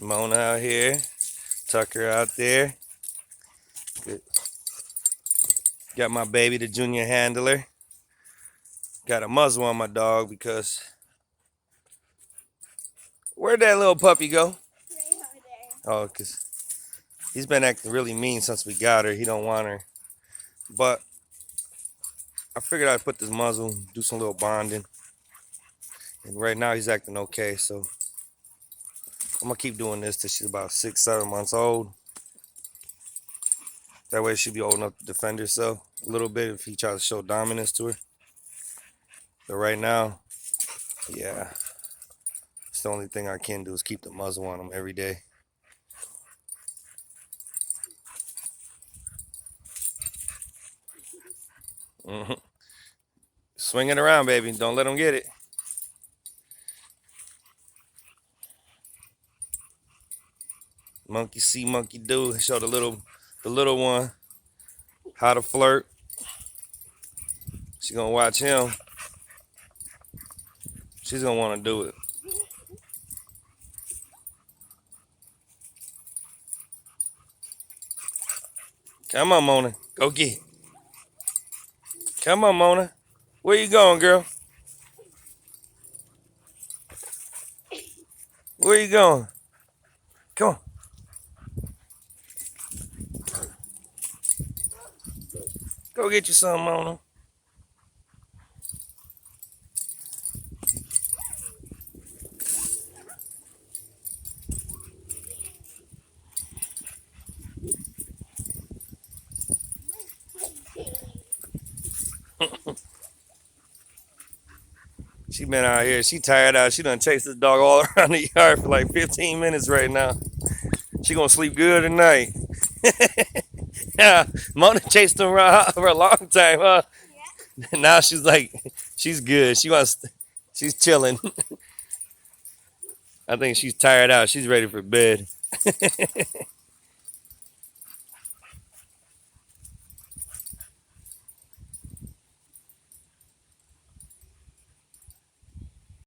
Mona out here. Tucker out there. Good. Got my baby, the junior handler. Got a muzzle on my dog because... Where'd that little puppy go? Right over there. Oh, because he's been acting really mean since we got her. He don't want her. But I figured I'd put this muzzle, do some little bonding. And right now he's acting okay, so I'm going to keep doing this till she's about 6, 7 months old. That way she'll be old enough to defend herself a little bit if he tries to show dominance to her. But right now, yeah, it's the only thing I can do is keep the muzzle on him every day. Swing it around, baby. Don't let him get it. Monkey see, monkey do. Show the little one how to flirt. She's gonna watch him. She's gonna want to do it. Come on, Mona. Go get it. Come on, Mona. Where you going, girl? Where you going? Come on. Go get you some, Mona. She been out here. She tired out. She done chased this dog all around the yard for like 15 minutes right now. She gonna sleep good tonight. Yeah, Mona chased him around for a long time, huh? Yeah. Now she's like, she's good. She's chilling. I think she's tired out. She's ready for bed.